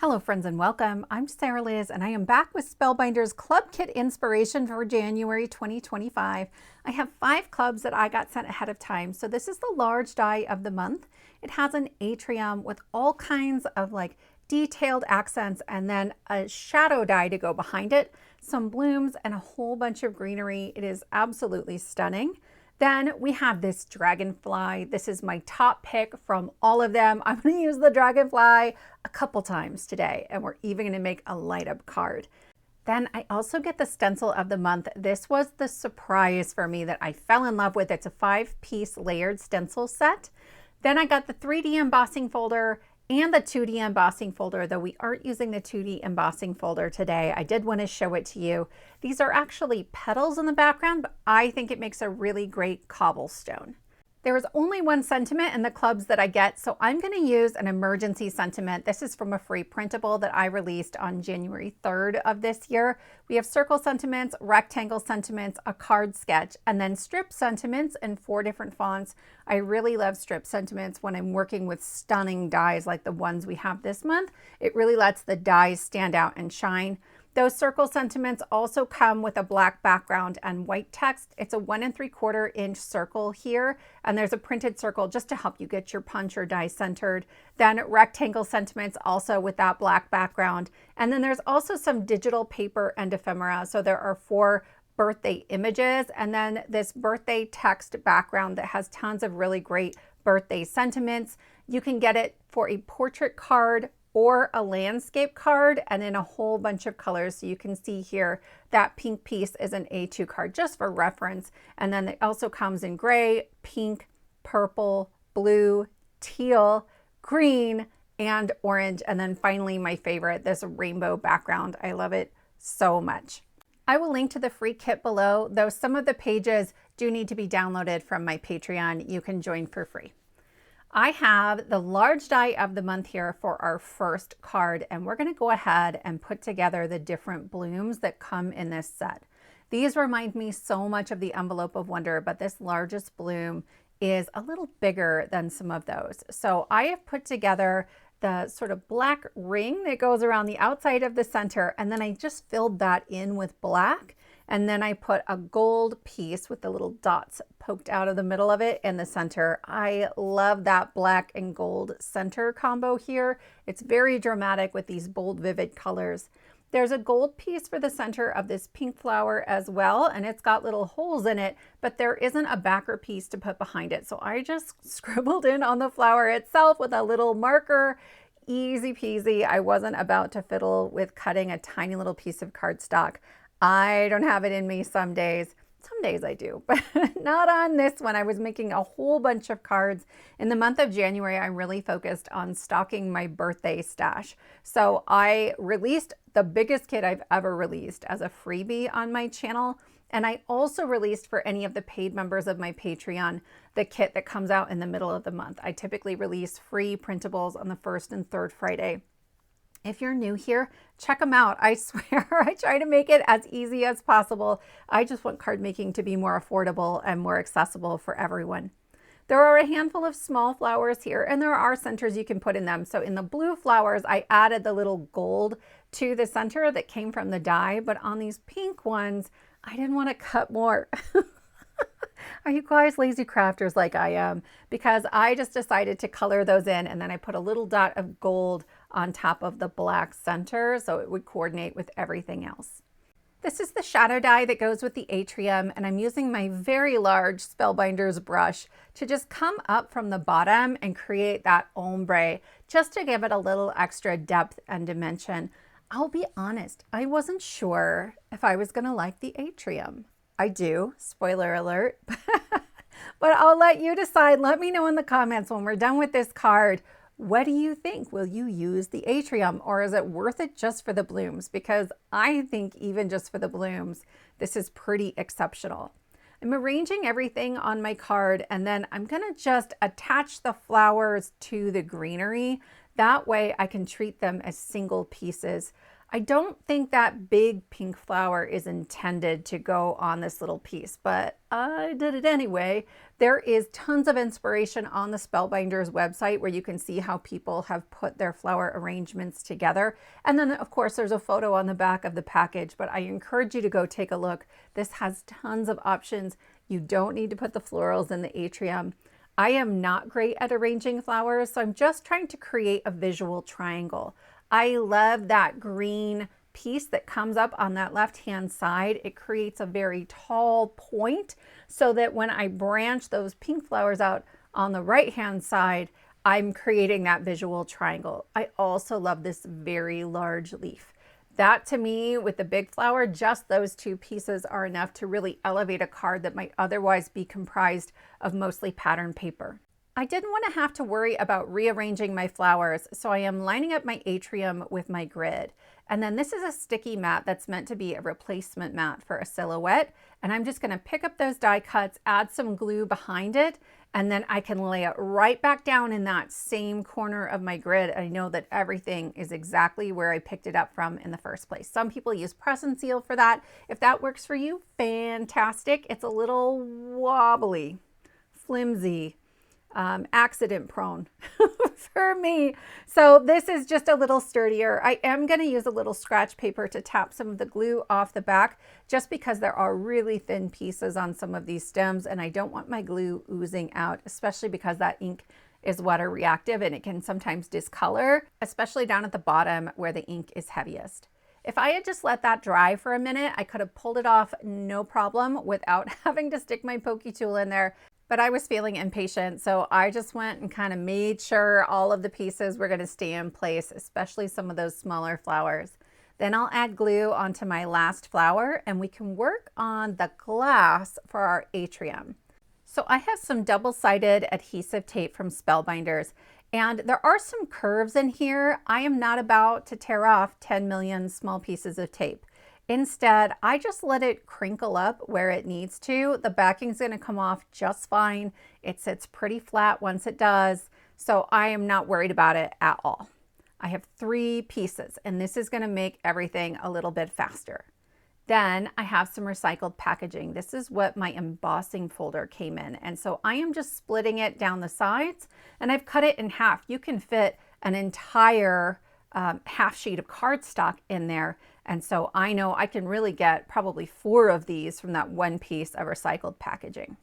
Hello friends and welcome. I'm Sarah Liz and I am back with Spellbinders Club Kit inspiration for January 2025. I have 5 clubs that I got sent ahead of time. So this is the large die of the month. It has an atrium with all kinds of like detailed accents and then a shadow die to go behind it, some blooms and a whole bunch of greenery. It is absolutely stunning. Then we have this Dragonfly. This is my top pick from all of them. I'm going to use the Dragonfly a couple times today, and we're even going to make a light up card. Then I also get the stencil of the month. This was the surprise for me that I fell in love with. It's a 5-piece layered stencil set. Then I got the 3D embossing folder and the 2D embossing folder, though we aren't using the 2D embossing folder today. I did want to show it to you. These are actually petals in the background, but I think it makes a really great cobblestone. There is only one sentiment in the clubs that I get, so I'm going to use an emergency sentiment. This is from a free printable that I released on January 3rd of this year. We have circle sentiments, rectangle sentiments, a card sketch, and then strip sentiments in 4 different fonts. I really love strip sentiments when I'm working with stunning dies like the ones we have this month. It really lets the dies stand out and shine. Those circle sentiments also come with a black background and white text. It's a 1 3/4 inch circle here, and there's a printed circle just to help you get your punch or die centered. Then rectangle sentiments also with that black background. And then there's also some digital paper and ephemera. So there are 4 birthday images and then this birthday text background that has tons of really great birthday sentiments. You can get it for a portrait card or a landscape card and in a whole bunch of colors. So you can see here that pink piece is an A2 card just for reference. And then it also comes in gray, pink, purple, blue, teal, green, and orange. And then finally my favorite, this rainbow background. I love it so much. I will link to the free kit below, though some of the pages do need to be downloaded from my Patreon. You can join for free. I have the large die of the month here for our first card, and we're going to go ahead and put together the different blooms that come in this set. These remind me so much of the Envelope of Wonder, but this largest bloom is a little bigger than some of those. So I have put together the sort of black ring that goes around the outside of the center, and then I just filled that in with black. And then I put a gold piece with the little dots poked out of the middle of it in the center. I love that black and gold center combo here. It's very dramatic with these bold, vivid colors. There's a gold piece for the center of this pink flower as well, and it's got little holes in it, but there isn't a backer piece to put behind it. So I just scribbled in on the flower itself with a little marker. Easy peasy. I wasn't about to fiddle with cutting a tiny little piece of cardstock. I don't have it in me some days. Some days I do, but not on this one. I was making a whole bunch of cards. In the month of January, I really focused on stocking my birthday stash. So I released the biggest kit I've ever released as a freebie on my channel. And I also released for any of the paid members of my Patreon, the kit that comes out in the middle of the month. I typically release free printables on the 1st and 3rd Friday. If you're new here, check them out. I swear I try to make it as easy as possible. I just want card making to be more affordable and more accessible for everyone. There are a handful of small flowers here, and there are centers you can put in them. So in the blue flowers, I added the little gold to the center that came from the die, but on these pink ones, I didn't want to cut more. Are you guys lazy crafters like I am? Because I just decided to color those in, and then I put a little dot of gold on top of the black center so it would coordinate with everything else. This is the shadow die that goes with the atrium, and I'm using my very large Spellbinders brush to just come up from the bottom and create that ombre just to give it a little extra depth and dimension. I'll be honest, I wasn't sure if I was going to like the atrium. I do, spoiler alert, but I'll let you decide. Let me know in the comments when we're done with this card. What do you think? Will you use the atrium, or is it worth it just for the blooms? Because I think even just for the blooms, this is pretty exceptional. I'm arranging everything on my card, and then I'm gonna just attach the flowers to the greenery. That way I can treat them as single pieces. I don't think that big pink flower is intended to go on this little piece, but I did it anyway. There is tons of inspiration on the Spellbinders website where you can see how people have put their flower arrangements together. And then of course there's a photo on the back of the package, but I encourage you to go take a look. This has tons of options. You don't need to put the florals in the atrium. I am not great at arranging flowers, so I'm just trying to create a visual triangle. I love that green piece that comes up on that left-hand side. It creates a very tall point so that when I branch those pink flowers out on the right-hand side, I'm creating that visual triangle. I also love this very large leaf. That to me, with the big flower, just those two pieces are enough to really elevate a card that might otherwise be comprised of mostly patterned paper. I didn't want to have to worry about rearranging my flowers, so I am lining up my atrium with my grid. And then this is a sticky mat that's meant to be a replacement mat for a silhouette. And I'm just going to pick up those die cuts, add some glue behind it, and then I can lay it right back down in that same corner of my grid. I know that everything is exactly where I picked it up from in the first place. Some people use press and seal for that. If that works for you, fantastic. It's a little wobbly, flimsy, accident prone for me. So this is just a little sturdier. I am going to use a little scratch paper to tap some of the glue off the back just because there are really thin pieces on some of these stems and I don't want my glue oozing out, especially because that ink is water reactive and it can sometimes discolor, especially down at the bottom where the ink is heaviest. If I had just let that dry for a minute, I could have pulled it off no problem without having to stick my pokey tool in there. But I was feeling impatient, so I just went and kind of made sure all of the pieces were going to stay in place, especially some of those smaller flowers. Then I'll add glue onto my last flower and we can work on the glass for our atrium. So I have some double-sided adhesive tape from Spellbinders, and there are some curves in here. I am not about to tear off 10 million small pieces of tape. Instead, I just let it crinkle up where it needs to. The backing is going to come off just fine. It sits pretty flat once it does, so I am not worried about it at all. I have 3 pieces, and this is going to make everything a little bit faster. Then I have some recycled packaging. This is what my embossing folder came in, and so I am just splitting it down the sides, and I've cut it in half. You can fit an entire half sheet of cardstock in there. And so I know I can really get probably 4 of these from that one piece of recycled packaging.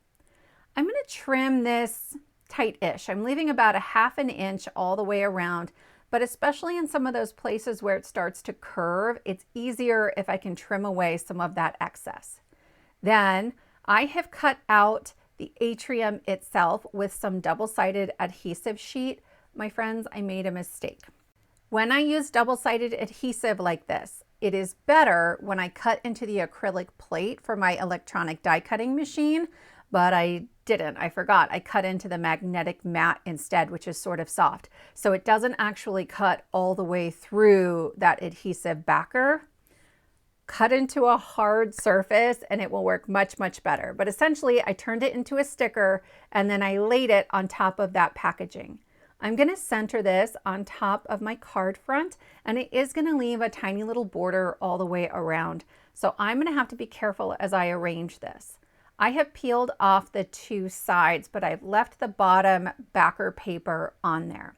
I'm going to trim this tight-ish. I'm leaving about a ½ inch all the way around, but especially in some of those places where it starts to curve, it's easier if I can trim away some of that excess. Then I have cut out the atrium itself with some double-sided adhesive sheet. My friends, I made a mistake. When I use double-sided adhesive like this, it is better when I cut into the acrylic plate for my electronic die cutting machine, but I didn't. I forgot. I cut into the magnetic mat instead, which is sort of soft. So it doesn't actually cut all the way through that adhesive backer. Cut into a hard surface and it will work much, much better. But essentially, I turned it into a sticker and then I laid it on top of that packaging. I'm going to center this on top of my card front, and it is going to leave a tiny little border all the way around. So I'm going to have to be careful as I arrange this. I have peeled off the 2 sides, but I've left the bottom backer paper on there.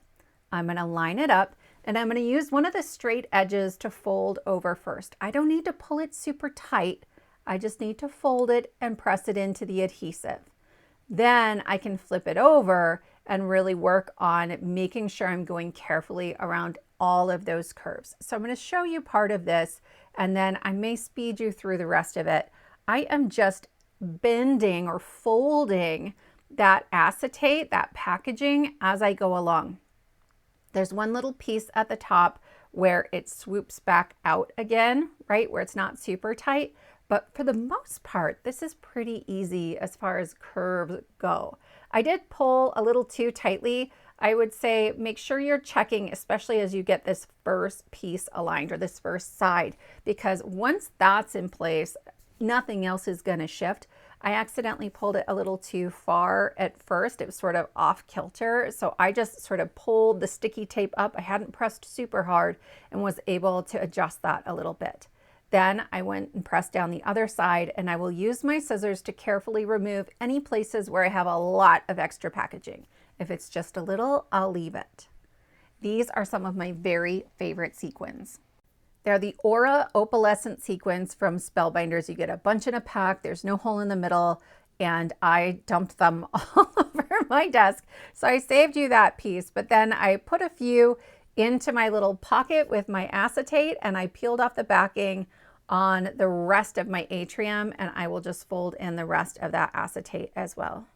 I'm going to line it up, and I'm going to use one of the straight edges to fold over first. I don't need to pull it super tight. I just need to fold it and press it into the adhesive. Then I can flip it over and really work on making sure I'm going carefully around all of those curves. So I'm going to show you part of this and then I may speed you through the rest of it. I am just bending or folding that acetate, that packaging, as I go along. There's one little piece at the top where it swoops back out again, right, where it's not super tight. But for the most part, this is pretty easy as far as curves go. I did pull a little too tightly. I would say make sure you're checking, especially as you get this first piece aligned or this first side, because once that's in place, nothing else is going to shift. I accidentally pulled it a little too far at first. It was sort of off kilter. So I just sort of pulled the sticky tape up. I hadn't pressed super hard and was able to adjust that a little bit. Then I went and pressed down the other side, and I will use my scissors to carefully remove any places where I have a lot of extra packaging. If it's just a little, I'll leave it. These are some of my very favorite sequins. They're the Aura Opalescent sequins from Spellbinders. You get a bunch in a pack. There's no hole in the middle, and I dumped them all over my desk. So I saved you that piece, but then I put a few into my little pocket with my acetate, and I peeled off the backing on the rest of my atrium, and I will just fold in the rest of that acetate as well.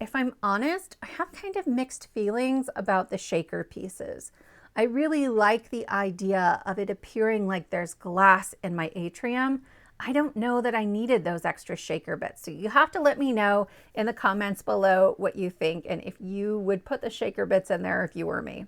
If I'm honest, I have kind of mixed feelings about the shaker pieces. I really like the idea of it appearing like there's glass in my atrium. I don't know that I needed those extra shaker bits. So you have to let me know in the comments below what you think and if you would put the shaker bits in there if you were me.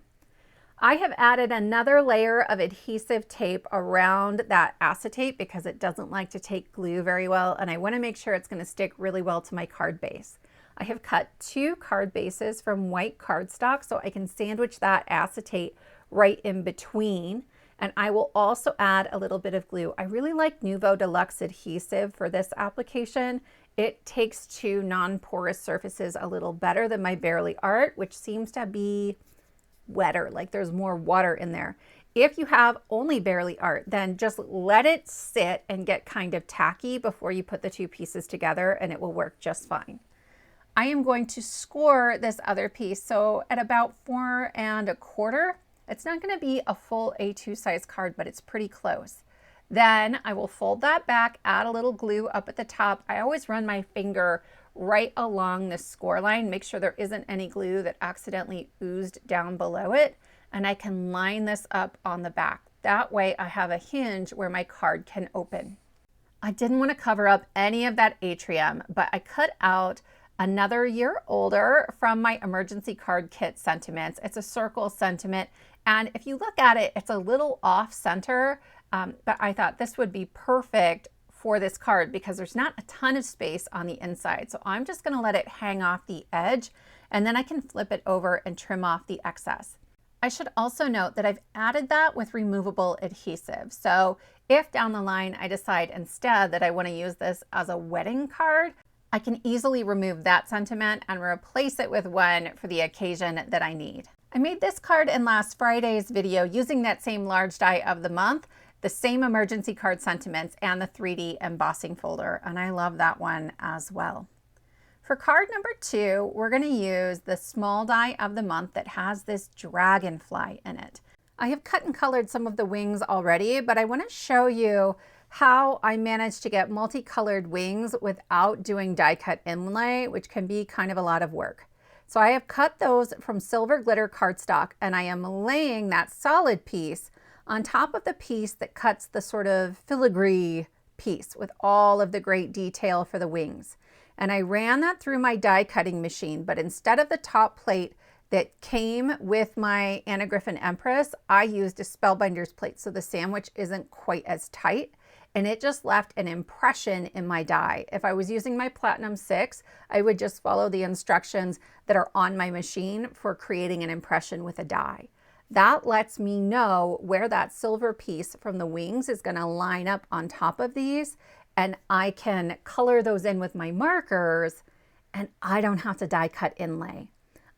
I have added another layer of adhesive tape around that acetate because it doesn't like to take glue very well, and I want to make sure it's going to stick really well to my card base. I have cut 2 card bases from white cardstock so I can sandwich that acetate right in between, and I will also add a little bit of glue. I really like Nuvo Deluxe adhesive for this application. It takes to non-porous surfaces a little better than my Barely Art, which seems to be wetter, like there's more water in there. If you have only Barely Art, then just let it sit and get kind of tacky before you put the 2 pieces together, and it will work just fine. I am going to score this other piece, so at about 4 1/4. It's not going to be a full A2 size card, but it's pretty close. Then I will fold that back, add a little glue up at the top. I always run my finger right along the score line, make sure there isn't any glue that accidentally oozed down below it, and I can line this up on the back. That way I have a hinge where my card can open. I didn't want to cover up any of that atrium, but I cut out another year older from my emergency card kit sentiments. It's a circle sentiment, and if you look at it, it's a little off center, but I thought this would be perfect for this card because there's not a ton of space on the inside. So I'm just going to let it hang off the edge, and then I can flip it over and trim off the excess. I should also note that I've added that with removable adhesive. So if down the line I decide instead that I want to use this as a wedding card, I can easily remove that sentiment and replace it with one for the occasion that I need. I made this card in last Friday's video using that same large die of the month, the same emergency card sentiments, and the 3D embossing folder, and I love that one as well. For card number 2, we're going to use the small die of the month that has this dragonfly in it. I have cut and colored some of the wings already, but I want to show you how I managed to get multicolored wings without doing die cut inlay, which can be kind of a lot of work. So I have cut those from silver glitter cardstock, and I am laying that solid piece on top of the piece that cuts the sort of filigree piece with all of the great detail for the wings. And I ran that through my die cutting machine, but instead of the top plate that came with my Anna Griffin Empress, I used a Spellbinders plate so the sandwich isn't quite as tight, and it just left an impression in my die. If I was using my Platinum 6, I would just follow the instructions that are on my machine for creating an impression with a die. That lets me know where that silver piece from the wings is going to line up on top of these, and I can color those in with my markers, and I don't have to die cut inlay.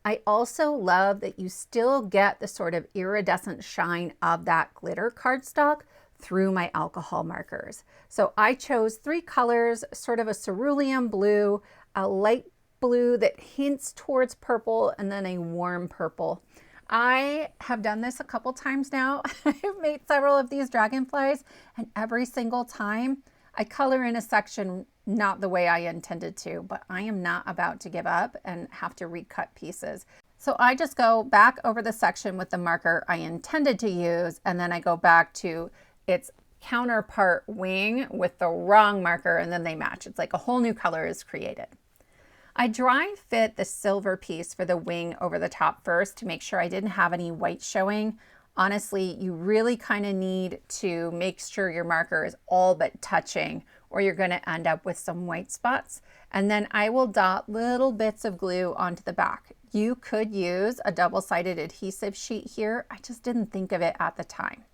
I also love that you still get the sort of iridescent shine of that glitter cardstock through my alcohol markers. So I chose 3 colors, sort of a cerulean blue, a light blue that hints towards purple, and then a warm purple. I have done this a couple times now. I've made several of these dragonflies, and every single time I color in a section not the way I intended to, but I am not about to give up and have to recut pieces. So I just go back over the section with the marker I intended to use, and then I go back to its counterpart wing with the wrong marker, and then they match. It's like a whole new color is created. I dry fit the silver piece for the wing over the top first to make sure I didn't have any white showing. Honestly, you really kind of need to make sure your marker is all but touching, or you're going to end up with some white spots. And then I will dot little bits of glue onto the back. You could use a double-sided adhesive sheet here. I just didn't think of it at the time.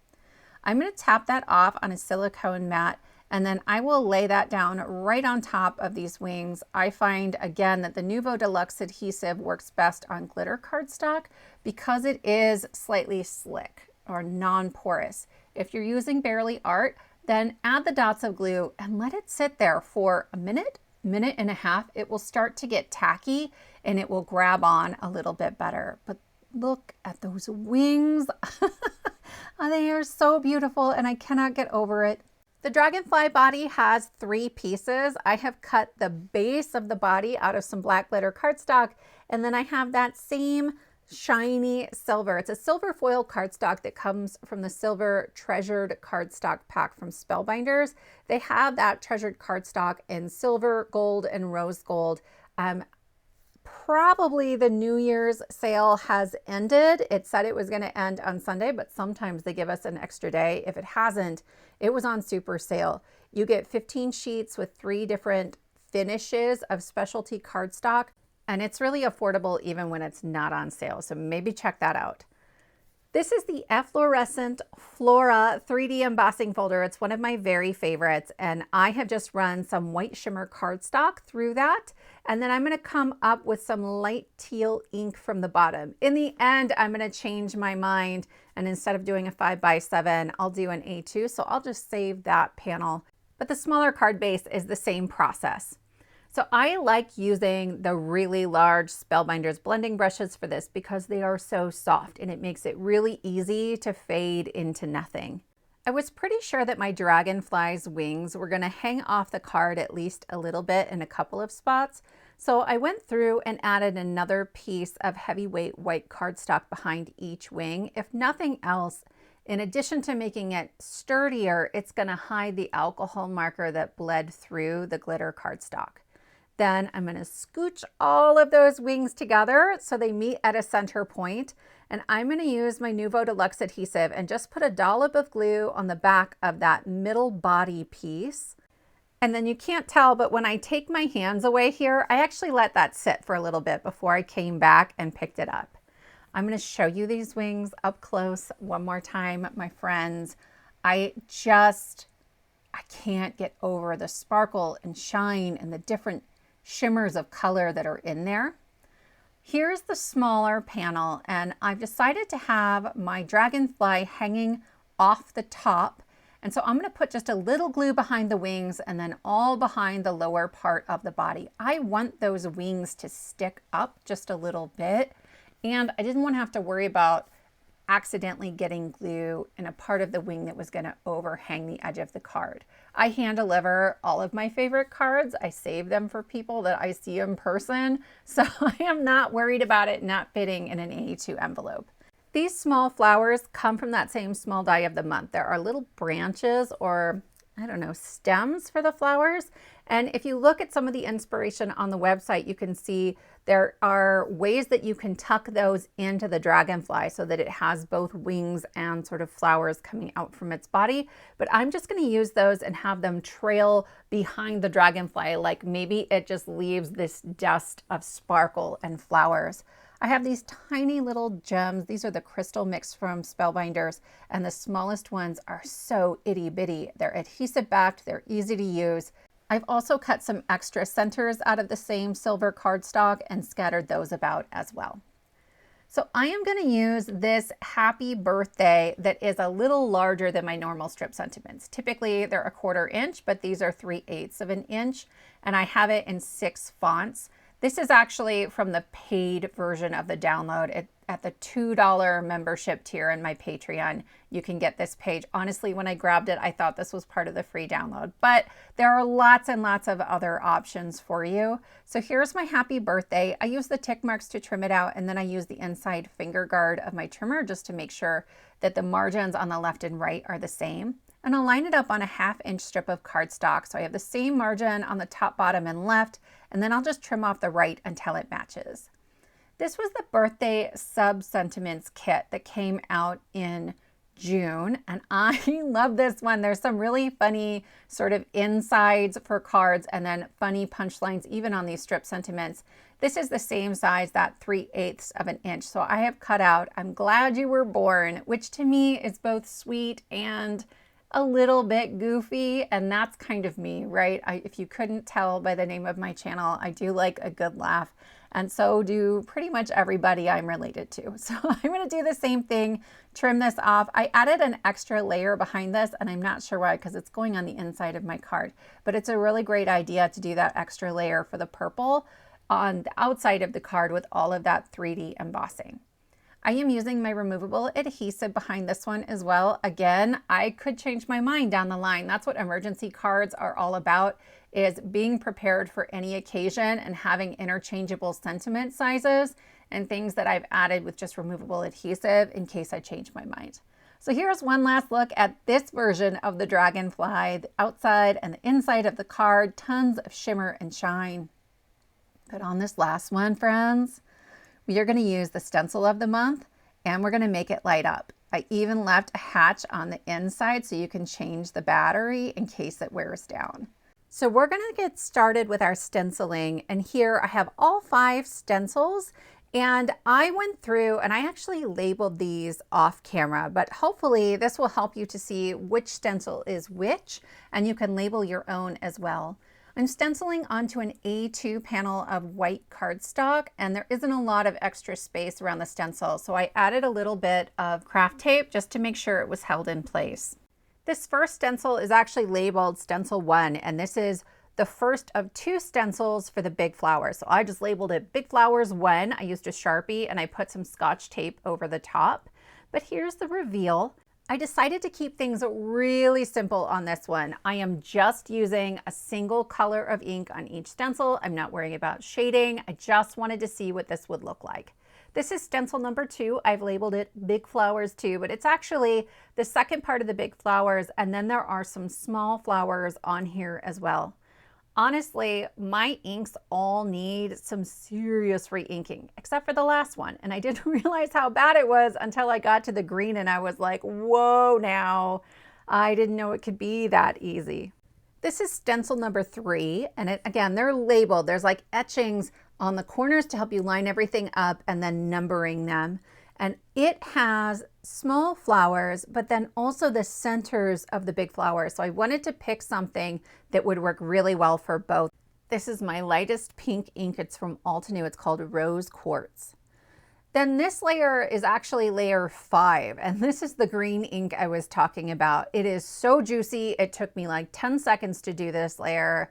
I'm going to tap that off on a silicone mat, and then I will lay that down right on top of these wings. I find, again, that the Nuvo Deluxe adhesive works best on glitter cardstock because it is slightly slick or non-porous. If you're using Barely Art, then add the dots of glue and let it sit there for a minute and a half. It will start to get tacky and it will grab on a little bit better. But look at those wings. They are so beautiful and I cannot get over it. The Dragonfly body has 3 pieces. I have cut the base of the body out of some black glitter cardstock, and then I have that same shiny silver. It's a silver foil cardstock that comes from the Silver Treasured Cardstock pack from Spellbinders. They have that treasured cardstock in silver, gold, and rose gold. Probably the New Year's sale has ended. It said it was going to end on Sunday, but sometimes they give us an extra day. If it hasn't, it was on super sale. You get 15 sheets with 3 different finishes of specialty cardstock, and it's really affordable even when it's not on sale. So maybe check that out. This is the Efflorescent Flora 3D embossing folder. It's one of my very favorites, and I have just run some white shimmer cardstock through that, and then I'm going to come up with some light teal ink from the bottom. In the end, I'm going to change my mind, and instead of doing a 5x7, I'll do an A2, so I'll just save that panel. But the smaller card base is the same process. So I like using the really large Spellbinders blending brushes for this because they are so soft and it makes it really easy to fade into nothing. I was pretty sure that my Dragonfly's wings were going to hang off the card at least a little bit in a couple of spots. So I went through and added another piece of heavyweight white cardstock behind each wing. If nothing else, in addition to making it sturdier, it's going to hide the alcohol marker that bled through the glitter cardstock. Then I'm going to scooch all of those wings together so they meet at a center point. And I'm going to use my Nuvo Deluxe adhesive and just put a dollop of glue on the back of that middle body piece. And then you can't tell, but when I take my hands away here, I actually let that sit for a little bit before I came back and picked it up. I'm going to show you these wings up close one more time, my friends. I can't get over the sparkle and shine and the different shimmers of color that are in there. Here's the smaller panel, and I've decided to have my Dragonfly hanging off the top. And so I'm going to put just a little glue behind the wings and then all behind the lower part of the body. I want those wings to stick up just a little bit, and I didn't want to have to worry about accidentally getting glue in a part of the wing that was going to overhang the edge of the card. I hand deliver all of my favorite cards. I save them for people that I see in person, so I am not worried about it not fitting in an A2 envelope. These small flowers come from that same small die of the month. There are little branches or, I don't know, stems for the flowers. And if you look at some of the inspiration on the website, you can see there are ways that you can tuck those into the Dragonfly so that it has both wings and sort of flowers coming out from its body. But I'm just going to use those and have them trail behind the Dragonfly, like maybe it just leaves this dust of sparkle and flowers. I have these tiny little gems. These are the crystal mix from Spellbinders, and the smallest ones are so itty bitty. They're adhesive backed, they're easy to use. I've also cut some extra centers out of the same silver cardstock and scattered those about as well. So I am going to use this happy birthday that is a little larger than my normal strip sentiments. Typically they're 1/4 inch, but these are 3/8 of an inch, and I have it in 6 fonts. This is actually from the paid version of the download. At the $2 membership tier in my Patreon, you can get this page. Honestly, when I grabbed it, I thought this was part of the free download, but there are lots and lots of other options for you. So here's my happy birthday. I use the tick marks to trim it out, and then I use the inside finger guard of my trimmer just to make sure that the margins on the left and right are the same. And I'll line it up on a 1/2 inch strip of cardstock. So I have the same margin on the top, bottom, and left, and then I'll just trim off the right until it matches. This was the birthday sub sentiments kit that came out in June, and I love this one. There's some really funny sort of insides for cards and then funny punchlines even on these strip sentiments. This is the same size, that 3/8 of an inch. So I have cut out "I'm glad you were born," which to me is both sweet and a little bit goofy, and that's kind of me, right? If you couldn't tell by the name of my channel, I do like a good laugh. And so do pretty much everybody I'm related to. So I'm going to do the same thing, trim this off. I added an extra layer behind this, and I'm not sure why, because it's going on the inside of my card. But it's a really great idea to do that extra layer for the purple on the outside of the card with all of that 3D embossing. I am using my removable adhesive behind this one as well. Again, I could change my mind down the line. That's what emergency cards are all about, is being prepared for any occasion and having interchangeable sentiment sizes and things that I've added with just removable adhesive in case I change my mind. So here's one last look at this version of the Dragonfly, the outside and the inside of the card, tons of shimmer and shine. But on this last one, friends, we are going to use the stencil of the month, and we're going to make it light up. I even left a hatch on the inside so you can change the battery in case it wears down. So we're going to get started with our stenciling, and here I have all 5 stencils, and I went through and I actually labeled these off camera, but hopefully this will help you to see which stencil is which, and you can label your own as well. I'm stenciling onto an A2 panel of white cardstock, and there isn't a lot of extra space around the stencil, so I added a little bit of craft tape just to make sure it was held in place. This first stencil is actually labeled Stencil 1, and this is the first of 2 stencils for the big flowers. So I just labeled it Big Flowers 1. I used a Sharpie and I put some Scotch tape over the top. But here's the reveal. I decided to keep things really simple on this one. I am just using a single color of ink on each stencil. I'm not worrying about shading. I just wanted to see what this would look like. This is stencil number 2. I've labeled it Big Flowers 2, but it's actually the second part of the big flowers, and then there are some small flowers on here as well. Honestly, my inks all need some serious re-inking, except for the last one. And I didn't realize how bad it was until I got to the green and I was like, whoa now, I didn't know it could be that easy. This is stencil number 3, and again, they're labeled. There's like etchings on the corners to help you line everything up and then numbering them. And it has small flowers, but then also the centers of the big flowers. So I wanted to pick something that would work really well for both. This is my lightest pink ink. It's from Altenew. It's called Rose Quartz. Then this layer is actually layer 5, and this is the green ink I was talking about. It is so juicy. It took me like 10 seconds to do this layer.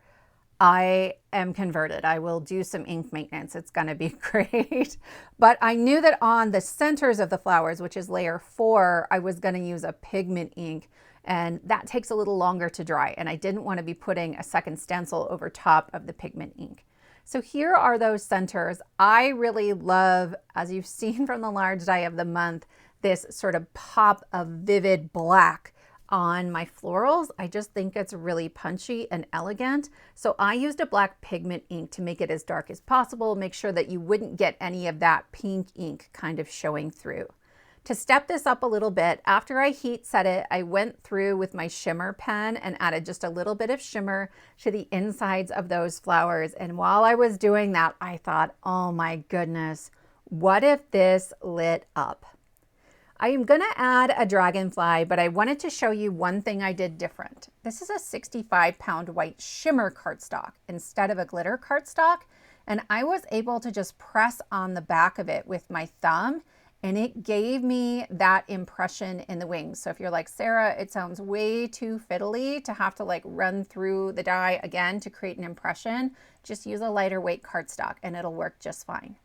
I am converted. I will do some ink maintenance. It's going to be great. But I knew that on the centers of the flowers, which is layer 4, I was going to use a pigment ink, and that takes a little longer to dry. And I didn't want to be putting a second stencil over top of the pigment ink. So here are those centers. I really love, as you've seen from the large die of the month, this sort of pop of vivid black on my florals. I just think it's really punchy and elegant. So I used a black pigment ink to make it as dark as possible, make sure that you wouldn't get any of that pink ink kind of showing through. To step this up a little bit, after I heat set it, I went through with my shimmer pen and added just a little bit of shimmer to the insides of those flowers. And while I was doing that, I thought, oh my goodness, what if this lit up? I am gonna add a dragonfly, but I wanted to show you one thing I did different. This is a 65-pound white shimmer cardstock instead of a glitter cardstock, and I was able to just press on the back of it with my thumb, and it gave me that impression in the wings. So if you're like, Sarah, it sounds way too fiddly to have to like run through the die again to create an impression, just use a lighter weight cardstock and it'll work just fine.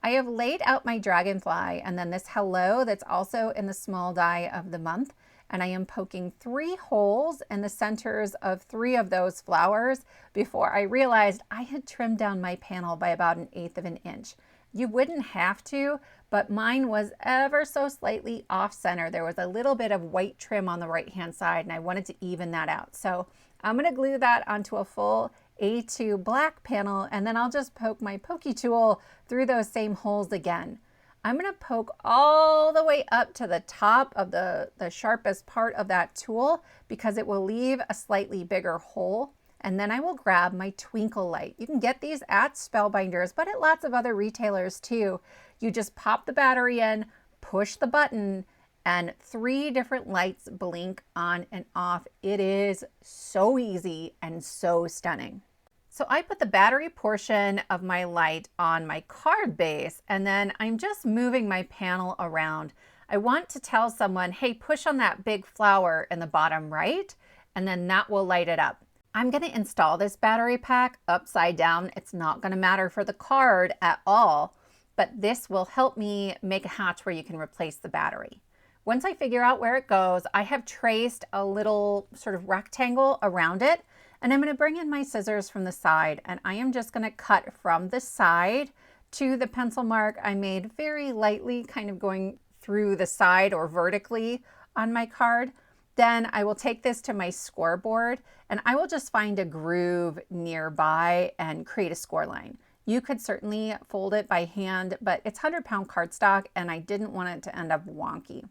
I have laid out my dragonfly and then this hello that's also in the small die of the month, and I am poking 3 holes in the centers of 3 of those flowers before I realized I had trimmed down my panel by about 1/8 of an inch. You wouldn't have to, but mine was ever so slightly off center. There was a little bit of white trim on the right-hand side and I wanted to even that out. So I'm gonna glue that onto a full A2 black panel, and then I'll just poke my pokey tool through those same holes again. I'm going to poke all the way up to the top of the sharpest part of that tool because it will leave a slightly bigger hole. And then I will grab my Twinkle Light. You can get these at Spellbinders, but at lots of other retailers too. You just pop the battery in, push the button, and 3 different lights blink on and off. It is so easy and so stunning. So I put the battery portion of my light on my card base, and then I'm just moving my panel around. I want to tell someone, hey, push on that big flower in the bottom right, and then that will light it up. I'm going to install this battery pack upside down. It's not going to matter for the card at all, but this will help me make a hatch where you can replace the battery. Once I figure out where it goes, I have traced a little sort of rectangle around it, and I'm going to bring in my scissors from the side, and I am just going to cut from the side to the pencil mark I made very lightly, kind of going through the side or vertically on my card. Then I will take this to my scoreboard and I will just find a groove nearby and create a score line. You could certainly fold it by hand, but it's 100-pound cardstock and I didn't want it to end up wonky.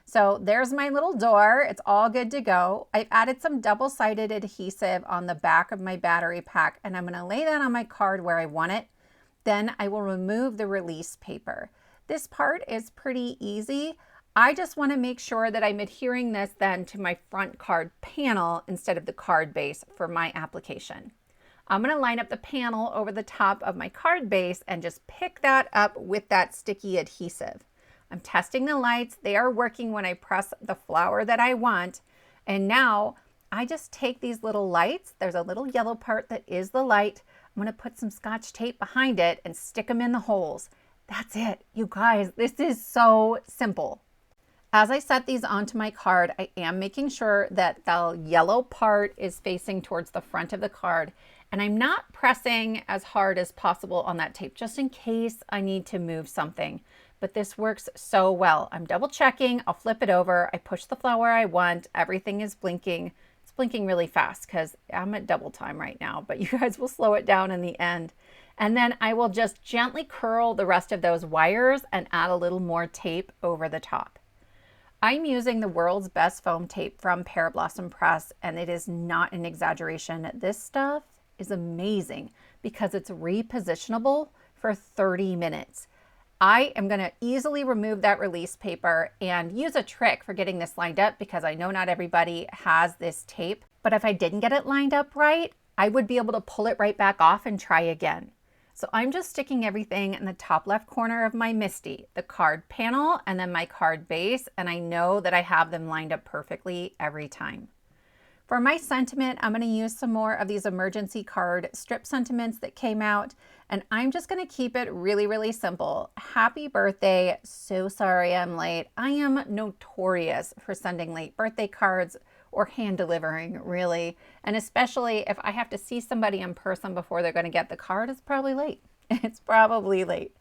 So there's my little door. It's all good to go. I've added some double-sided adhesive on the back of my battery pack, and I'm going to lay that on my card where I want it. Then I will remove the release paper. This part is pretty easy. I just want to make sure that I'm adhering this then to my front card panel instead of the card base for my application. I'm going to line up the panel over the top of my card base and just pick that up with that sticky adhesive. I'm testing the lights. They are working when I press the flower that I want. And now I just take these little lights. There's a little yellow part that is the light. I'm going to put some Scotch tape behind it and stick them in the holes. That's it. You guys, this is so simple. As I set these onto my card, I am making sure that the yellow part is facing towards the front of the card. And I'm not pressing as hard as possible on that tape, just in case I need to move something. But this works so well. I'm double checking, I'll flip it over, I push the flower I want, everything is blinking. It's blinking really fast because I'm at double time right now, but you guys will slow it down in the end. And then I will just gently curl the rest of those wires and add a little more tape over the top. I'm using the world's best foam tape from Pear Blossom Press, and it is not an exaggeration. This stuff is amazing because it's repositionable for 30 minutes. I am going to easily remove that release paper and use a trick for getting this lined up because I know not everybody has this tape. But if I didn't get it lined up right, I would be able to pull it right back off and try again. So I'm just sticking everything in the top left corner of my MISTI, the card panel, and then my card base, and I know that I have them lined up perfectly every time. For my sentiment, I'm going to use some more of these emergency card strip sentiments that came out, and I'm just going to keep it really, really simple. Happy birthday. So sorry I'm late. I am notorious for sending late birthday cards or hand delivering, really. And especially if I have to see somebody in person before they're going to get the card, it's probably late. It's probably late.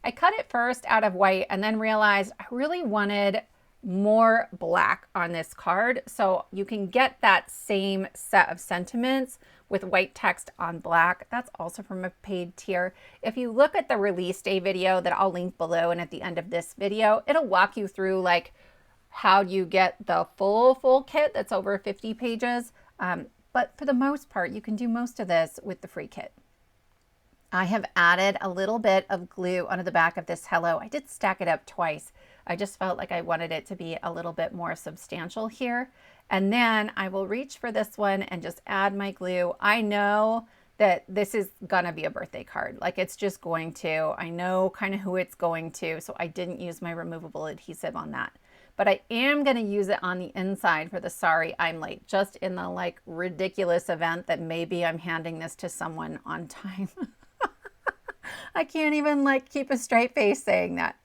I cut it first out of white and then realized I really wanted more black on this card, so you can get that same set of sentiments with white text on black. That's also from a paid tier. If you look at the release day video that I'll link below and at the end of this video, it'll walk you through like how you get the full kit that's over 50 pages. But for the most part, you can do most of this with the free kit. I have added a little bit of glue onto the back of this hello. I did stack it up twice. I just felt like I wanted it to be a little bit more substantial here. And then I will reach for this one and just add my glue. I know that this is gonna be a birthday card. Like it's just going to. I know kind of who it's going to, so I didn't use my removable adhesive on that. But I am gonna use it on the inside for the sorry I'm late, just in the like ridiculous event that maybe I'm handing this to someone on time. I can't even like keep a straight face saying that.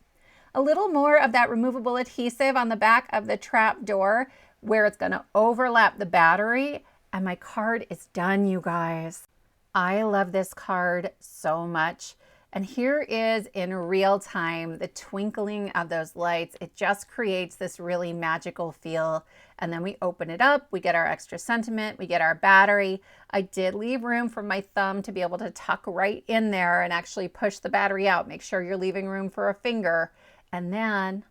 A little more of that removable adhesive on the back of the trap door where it's gonna overlap the battery, and my card is done, you guys. I love this card so much. And here is in real time the twinkling of those lights. It just creates this really magical feel. And then we open it up, we get our extra sentiment, we get our battery. I did leave room for my thumb to be able to tuck right in there and actually push the battery out. Make sure you're leaving room for a finger. And then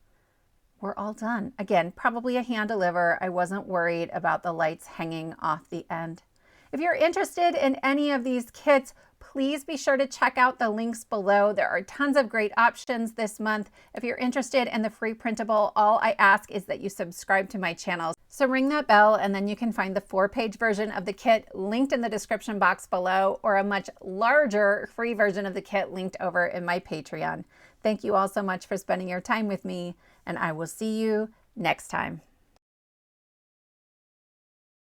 we're all done. Again, probably a hand deliver. I wasn't worried about the lights hanging off the end. If you're interested in any of these kits, please be sure to check out the links below. There are tons of great options this month. If you're interested in the free printable, all I ask is that you subscribe to my channel. So ring that bell and then you can find the 4-page version of the kit linked in the description box below, or a much larger free version of the kit linked over in my Patreon. Thank you all so much for spending your time with me, and I will see you next time.